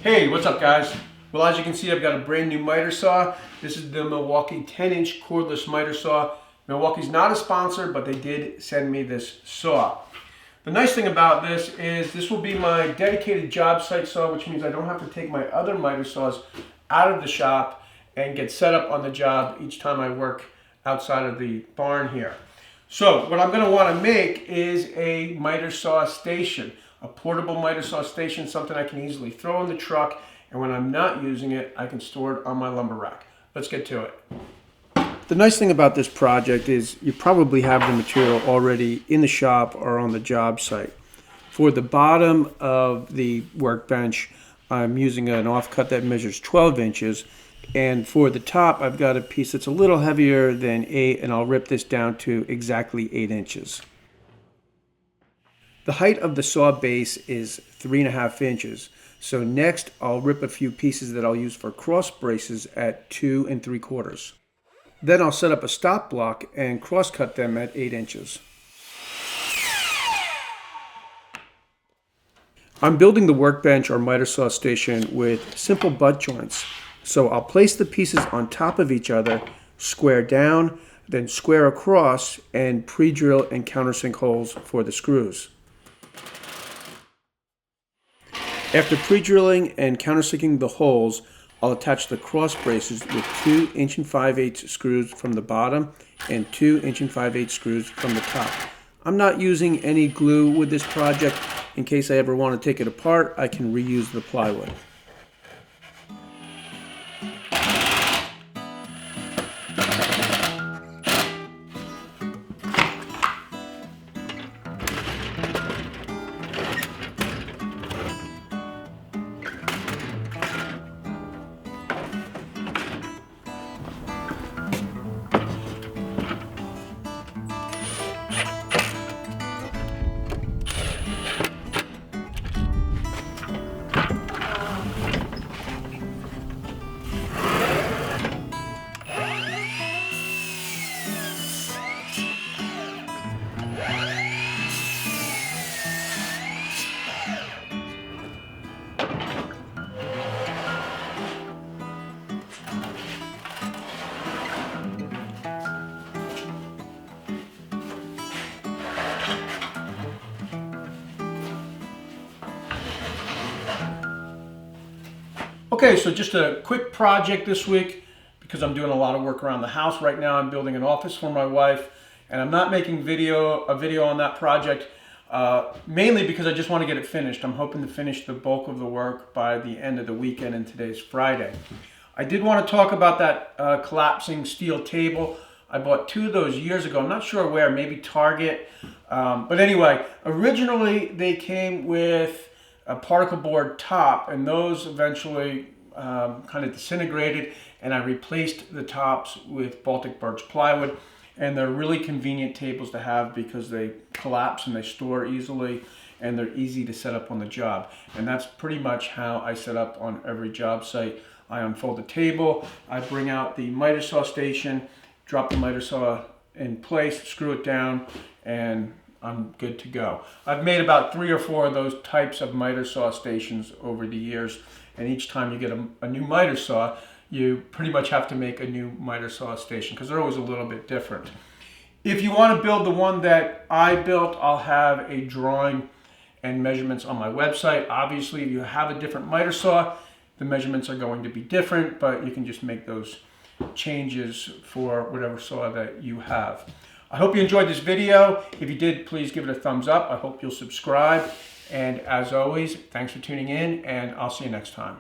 Hey, what's up guys? Well, as you can see, I've got a brand new miter saw. This is the Milwaukee 10-inch cordless miter saw. Milwaukee's not a sponsor, but they did send me this saw. The nice thing about this is this will be my dedicated job site saw, which means I don't have to take my other miter saws out of the shop and get set up on the job each time I work outside of the barn here. So what I'm going to want to make is a miter saw station, a portable miter saw station, something I can easily throw in the truck, and when I'm not using it, I can store it on my lumber rack. Let's get to it. The nice thing about this project is you probably have the material already in the shop or on the job site. For the bottom of the workbench, I'm using an offcut that measures 12 inches. And for the top, I've got a piece that's a little heavier than 8, and I'll rip this down to exactly 8 inches. The height of the saw base is 3.5 inches. So next, I'll rip a few pieces that I'll use for cross braces at 2 3/4. Then I'll set up a stop block and cross cut them at 8 inches. I'm building the workbench or miter saw station with simple butt joints. So I'll place the pieces on top of each other, square down, then square across, and pre-drill and countersink holes for the screws. After pre-drilling and countersinking the holes, I'll attach the cross braces with 2 5/8" screws from the bottom and 2 5/8" screws from the top. I'm not using any glue with this project. In case I ever want to take it apart, I can reuse the plywood. Okay, so just a quick project this week because I'm doing a lot of work around the house right now. I'm building an office for my wife, and I'm not making a video on that project mainly because I just want to get it finished. I'm hoping to finish the bulk of the work by the end of the weekend, and today's Friday. I did want to talk about that collapsing steel table. I bought 2 of those years ago. I'm not sure where, maybe Target. But anyway, originally they came with a particle board top, and those eventually kind of disintegrated, and I replaced the tops with Baltic birch plywood, and they're really convenient tables to have because they collapse and they store easily, and they're easy to set up on the job. And that's pretty much how I set up on every job site. I unfold the table, I bring out the miter saw station, drop the miter saw in place, screw it down, and I'm good to go. I've made about 3 or 4 of those types of miter saw stations over the years, and each time you get a new miter saw, you pretty much have to make a new miter saw station because they're always a little bit different. If you want to build the one that I built, I'll have a drawing and measurements on my website. Obviously, if you have a different miter saw, the measurements are going to be different, but you can just make those changes for whatever saw that you have. I hope you enjoyed this video. If you did, please give it a thumbs up. I hope you'll subscribe. And as always, thanks for tuning in, and I'll see you next time.